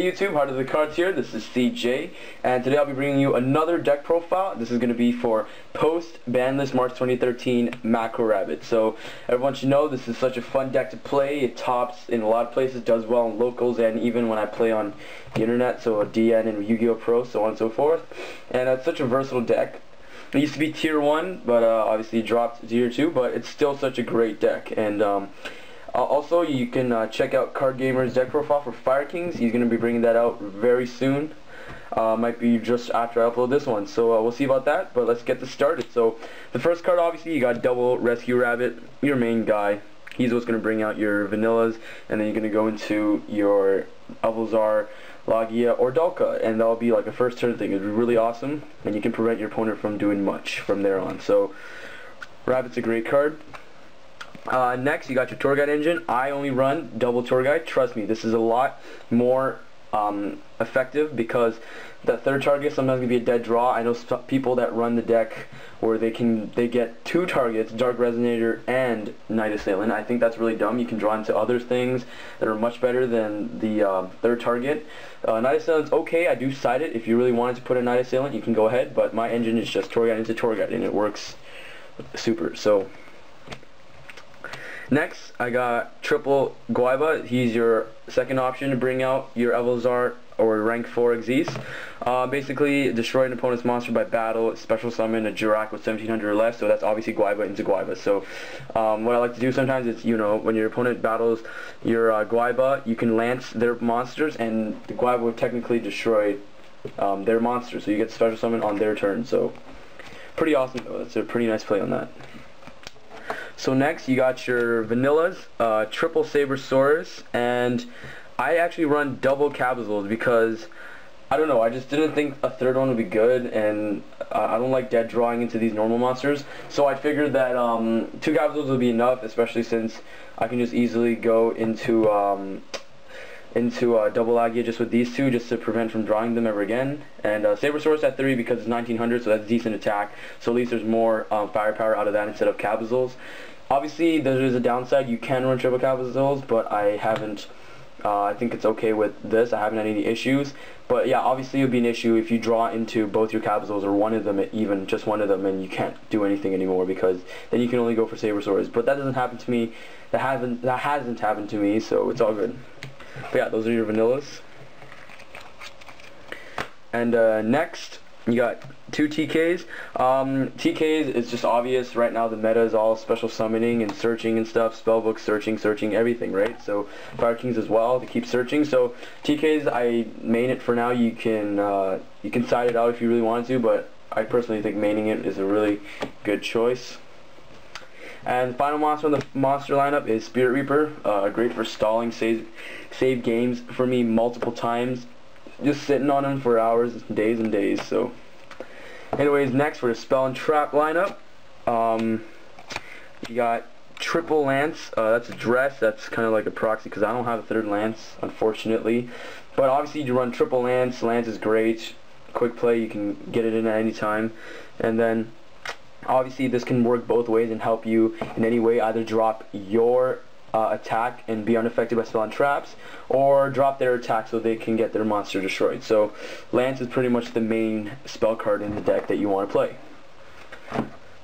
Hey YouTube, Heart of the Cards here. This is CJ, and today I'll be bringing you another deck profile. This is going to be for post-ban list March 2013 Macro Rabbit. So everyone should know this is such a fun deck to play. It tops in a lot of places, does well in locals, and even when I play on the internet, so DN and Yu-Gi-Oh! Pro, so on and so forth. And it's such a versatile deck. It used to be tier 1, but obviously it dropped to tier 2, but it's still such a great deck. And also, you can check out Card Gamer's deck profile for Fire Kings. He's going to be bringing that out very soon. Might be just after I upload this one. So we'll see about that, but let's get this started. So the first card, obviously, you got Double Rescue Rabbit, your main guy. He's what's going to bring out your vanillas, and then you're going to go into your Elvazar, Logia, or Dalka, and that'll be like a first turn thing. It'll be really awesome, and you can prevent your opponent from doing much from there on. So Rabbit's a great card. Next, you got your Tour Guide engine. I only run double Tour Guide. Trust me, this is a lot more effective because that third target sometimes can be a dead draw. I know people that run the deck where they get two targets, Dark Resonator and Night Assailant. I think that's really dumb. You can draw into other things that are much better than the third target. Night Assailant's okay. I do side it. If you really wanted to put a Night Assailant, you can go ahead, but my engine is just Tour Guide into Tour Guide, and it works super. So next, I got Triple Guaiba. He's your second option to bring out your Elvazar or rank 4 Xyz. Basically, destroy an opponent's monster by battle, special summon a Jurak with 1700 or less, so that's obviously Guaiba into Guaiba. So what I like to do sometimes is, you know, when your opponent battles your Guaiba, you can lance their monsters, and the Guaiba will technically destroy their monsters, so you get special summon on their turn. So pretty awesome though. That's a pretty nice play on that. So next, you got your vanillas, Triple Sabersaurus, and I actually run double Cabazels because, I don't know, I just didn't think a third one would be good, and I don't like dead drawing into these normal monsters, so I figured that two Cabazels would be enough, especially since I can just easily go into double Logia just with these two, just to prevent from drawing them ever again. And Sabersaurus at 3 because it's 1900, so that's decent attack, so at least there's more firepower out of that instead of Cabazels. Obviously, there is a downside. You can run triple Cabazels, but I haven't. I think it's okay with this. I haven't had any issues. But yeah, obviously it would be an issue if you draw into both your Cabazels or one of them, even just one of them, and you can't do anything anymore because then you can only go for Sabersaurus. But that doesn't happen to me. That hasn't happened to me, so it's all good. But yeah, those are your vanillas. And next, you got two TKs. TKs is just obvious. Right now the meta is all special summoning and searching and stuff. Spellbook searching, everything, right? So Fire Kings as well to keep searching. So TKs, I main it for now. You can side it out if you really want to, but I personally think maining it is a really good choice. And the final monster in the monster lineup is Spirit Reaper. Great for stalling, save games for me multiple times. Just sitting on him for hours, days and days. So anyways, next for the Spell and Trap lineup, you got Triple Lance. That's a dress. That's kind of like a proxy because I don't have a third Lance, unfortunately. But obviously you run Triple Lance. Lance is great. Quick play, you can get it in at any time. And then obviously this can work both ways and help you in any way. Either drop your attack and be unaffected by spell and traps, or drop their attack so they can get their monster destroyed. So Lance is pretty much the main spell card in the deck that you want to play.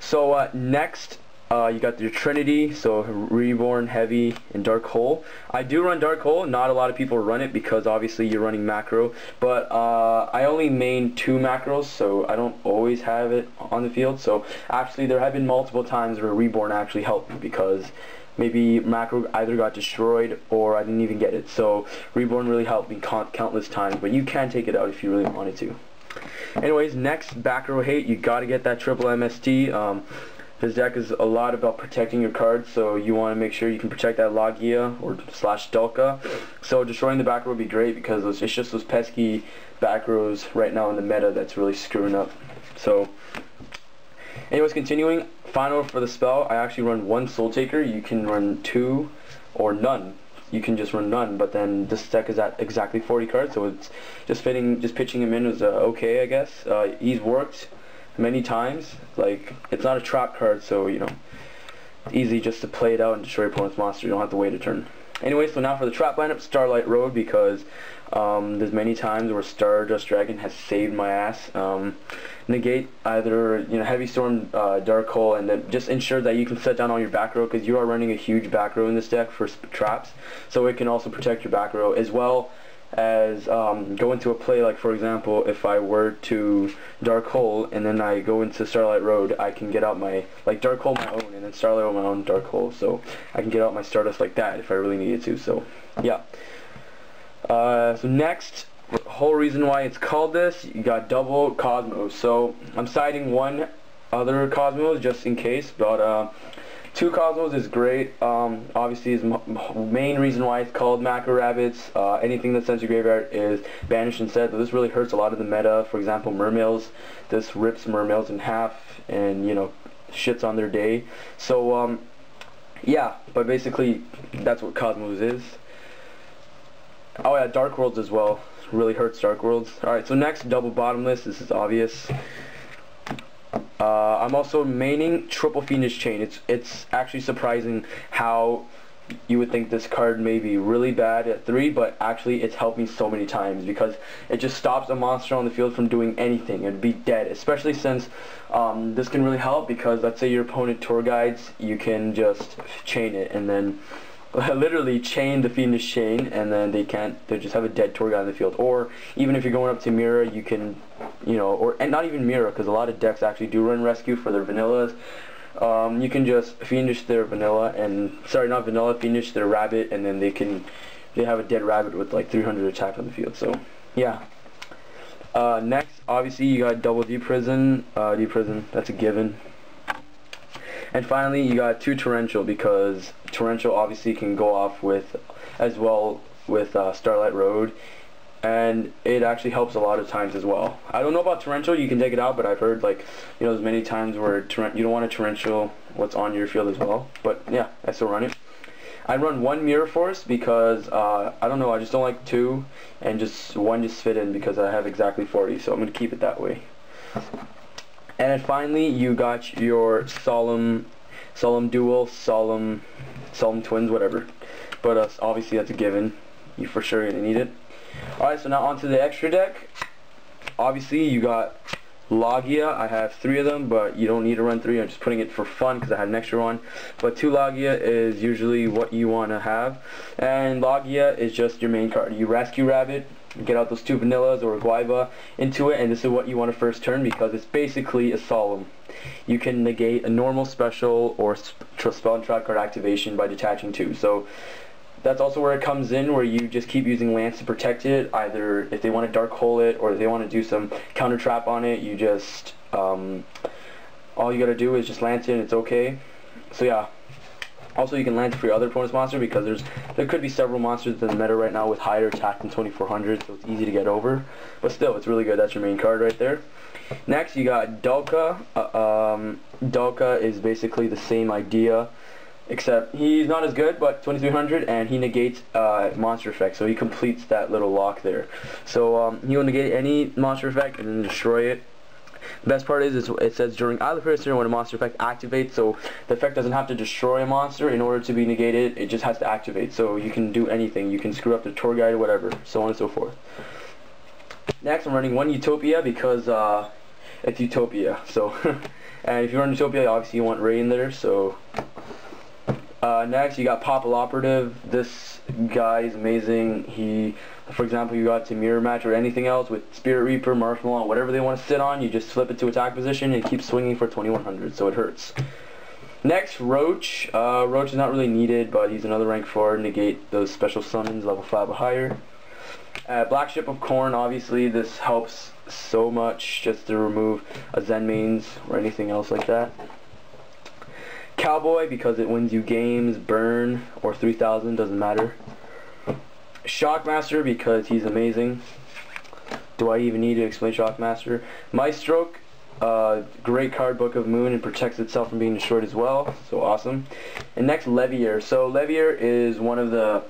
So next, you got your Trinity, so Reborn, Heavy, and Dark Hole. I do run Dark Hole. Not a lot of people run it because obviously you're running macro, but I only main 2 macros, so I don't always have it on the field. So actually there have been multiple times where Reborn actually helped me because maybe macro either got destroyed or I didn't even get it. So Reborn really helped me countless times, but you can take it out if you really wanted to. Anyways, next, back row hate. You gotta get that triple MST. This deck is a lot about protecting your cards, so you want to make sure you can protect that Logia or / Dalka. So destroying the back row would be great because it's just those pesky back rows right now in the meta that's really screwing up. So anyways, continuing, final for the spell, I actually run 1 Soul Taker. You can run 2 or none. You can just run none, but then this deck is at exactly 40 cards, so it's just pitching him in was okay, I guess. He's worked many times. Like, it's not a trap card, so you know, it's easy just to play it out and destroy your opponent's monster. You don't have to wait a turn. Anyway, so now for the trap lineup, Starlight Road, because there's many times where Stardust Dragon has saved my ass. Negate either Heavy Storm, Dark Hole, and then just ensure that you can set down all your back row, because you are running a huge back row in this deck for traps, so it can also protect your back row, as well as go into a play, like for example, if I were to Dark Hole and then I go into Starlight Road, I can get out my, like, Dark Hole my own and then Starlight Road my own Dark Hole, so I can get out my Stardust like that if I really needed to. So yeah. So next, the whole reason why it's called this, you got double Cosmos. So I'm citing one other Cosmos just in case, but 2 Cosmos is great. Obviously, is main reason why it's called Macro Rabbits. Anything that sends your graveyard is banished instead. But this really hurts a lot of the meta. For example, Mermails. This rips Mermails in half and shits on their day. So yeah, but basically that's what Cosmos is. Oh yeah, Dark Worlds as well. Really hurts Dark Worlds. Alright, so next, double Bottomless. This is obvious. I'm also maining Triple Fiendish Chain. It's actually surprising how you would think this card may be really bad at 3, but actually it's helped me so many times, because it just stops a monster on the field from doing anything. It'd be dead, especially since this can really help, because let's say your opponent tour guides, you can just chain it and then literally chain the Fiendish Chain, and then they just have a dead tour guide on the field. Or even if you're going up to Mirror, you can and not even Mirror, because a lot of decks actually do run Rescue for their vanillas. You can just Fiendish their vanilla, and not vanilla, Fiendish their rabbit, and then they have a dead rabbit with like 300 attack on the field. So yeah. Next, obviously you got double D-Prison. D-Prison, that's a given. And finally, you got 2 Torrential, because Torrential obviously can go off with Starlight Road, and it actually helps a lot of times as well. I don't know about Torrential, you can take it out, but I've heard there's many times where you don't want a Torrential what's on your field as well. But yeah, I still run it. I run 1 Mirror Force because I don't know, I just don't like 2, and just 1 just fit in because I have exactly 40, so I'm gonna keep it that way. And then finally, you got your Solemn Duel, Solemn Twins, whatever. But obviously that's a given. You for sure gonna need it. Alright, so now onto the extra deck. Obviously you got Logia. I have 3 of them, but you don't need to run 3. I'm just putting it for fun because I had an extra one. But 2 Logia is usually what you want to have. And Logia is just your main card. You Rescue Rabbit, get out those 2 vanillas or a Guaiba into it, and this is what you want to first turn, because it's basically a Solemn. You can negate a normal, special, or spell and trap card activation by detaching 2. So that's also where it comes in, where you just keep using Lance to protect it. Either if they want to Dark Hole it, or if they want to do some counter trap on it, you just all you gotta do is just Lance it and it's okay. So yeah. Also, you can Lance for your other opponent's monster, because there could be several monsters in the meta right now with higher attack than 2400, so it's easy to get over. But still, it's really good. That's your main card right there. Next, you got Dulka. Dulka is basically the same idea, except he's not as good, but 2300, and he negates monster effect, so he completes that little lock there. So he'll negate any monster effect and then destroy it. The best part is it says during either player's turn when a monster effect activates, so the effect doesn't have to destroy a monster in order to be negated, it just has to activate. So you can do anything, you can screw up the tour guide, whatever, so on and so forth. Next, I'm running 1 Utopia because it's Utopia. So and if you run Utopia, obviously you want Ray in there. So next, you got Popple Operative. This guy is amazing. For example, you got to mirror match or anything else with Spirit Reaper, Marshmallow, whatever they want to sit on, you just flip it to attack position and keep swinging for 2100, so it hurts. Next, Roach. Roach is not really needed, but he's another rank 4, negate those special summons, level 5 or higher. Black Ship of Corn, obviously this helps so much just to remove a Zen mains or anything else like that. Cowboy, because it wins you games, burn, or 3000, doesn't matter. Shockmaster, because he's amazing. Do I even need to explain Shockmaster? Maestroke, great card, Book of Moon, and protects itself from being destroyed as well, so awesome. And next, Levier. So Levier is one of the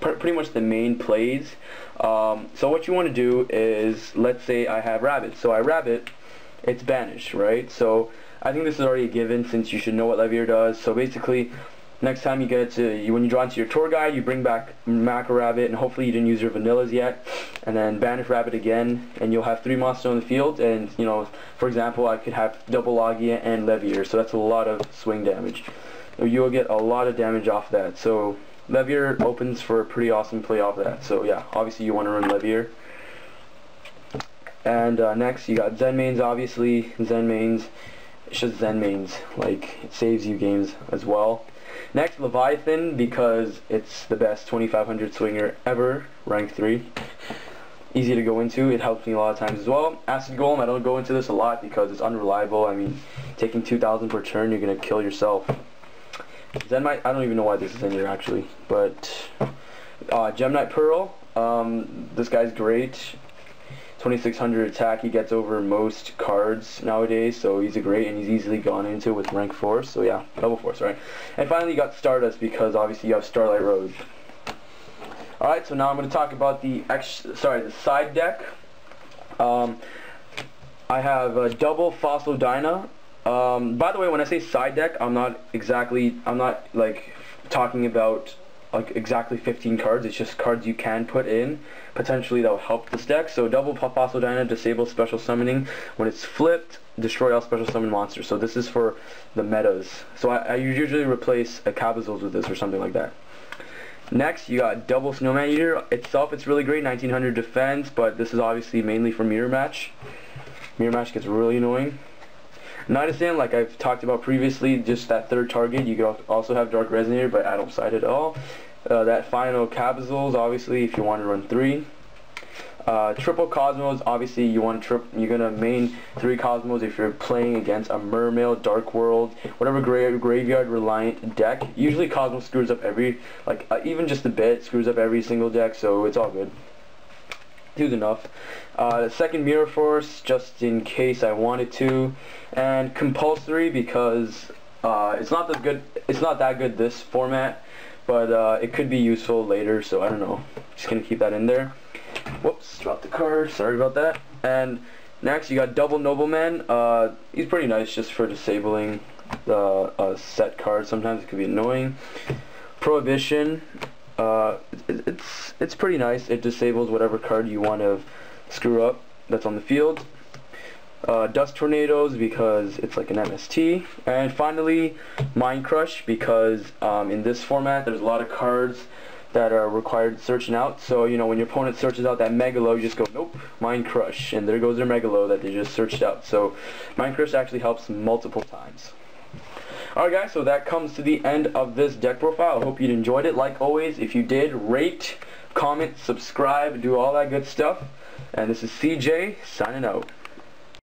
pretty much the main plays. So what you want to do is, let's say I have Rabbit. So I Rabbit, it's banished, right? So I think this is already a given since you should know what Levier does. So basically, Next time you get it to when you draw into your tour guide, you bring back Macro Rabbit, and hopefully you didn't use your vanillas yet, and then Banish Rabbit again, and you'll have 3 monsters on the field. And you know, for example, I could have double Logia and Levier, so that's a lot of swing damage. You'll get a lot of damage off that. So Levier opens for a pretty awesome play off that. So yeah, obviously you want to run Levier. And next you got Zen Mains. Obviously Zen Mains, it's just Zen Mains, like it saves you games as well. Next, Leviathan, because it's the best 2500 swinger ever, rank 3. Easy to go into, it helps me a lot of times as well. Acid Golem, I don't go into this a lot because it's unreliable. I mean, taking 2000 per turn, you're going to kill yourself. Zenmite, I don't even know why this is in here actually, but Gemnite Pearl, this guy's great. 2600 attack, he gets over most cards nowadays, so he's a great, and he's easily gone into with rank 4, so yeah, level 4, sorry. And finally you got Stardust, because obviously you have Starlight Road. Alright, so now I'm going to talk about the side deck. I have a double Fossil Dyna. By the way, when I say side deck, I'm not like talking about like exactly 15 cards. It's just cards you can put in potentially that will help this deck. So double Fossil Dyna disables special summoning. When it's flipped, destroy all special summon monsters. So this is for the metas. So I usually replace a Cabazils with this or something like that. Next, you got double Snowman Eater. Itself, it's really great, 1900 defense, but this is obviously mainly for mirror match. Mirror match gets really annoying. Nidustan, like I've talked about previously, just that third target. You could also have Dark Resonator, but I don't side it at all. That final Cabazils, obviously, if you want to run 3. Triple Cosmos, obviously you're gonna main 3 Cosmos if you're playing against a Mermail, Dark World, whatever graveyard reliant deck. Usually Cosmos screws up even just a bit, screws up every single deck, so it's all good. Two's enough. Second Mirror Force, just in case I wanted to, and Compulsory because it's not that good this format, but it could be useful later, so I don't know. Just gonna keep that in there. Whoops, dropped the card, sorry about that. And next you got Double Nobleman. He's pretty nice just for disabling the set card. Sometimes it can be annoying. Prohibition, it's pretty nice. It disables whatever card you want to screw up that's on the field. Dust Tornadoes because it's like an MST. And finally Mind Crush because in this format there's a lot of cards that are required searching out. So you know, when your opponent searches out that Megalo, you just go nope, Mind Crush, and there goes their Megalo that they just searched out. So Mind Crush actually helps multiple times. Alright guys, so that comes to the end of this deck profile. I hope you enjoyed it. Like always, if you did, rate, comment, subscribe, do all that good stuff. And this is CJ signing out.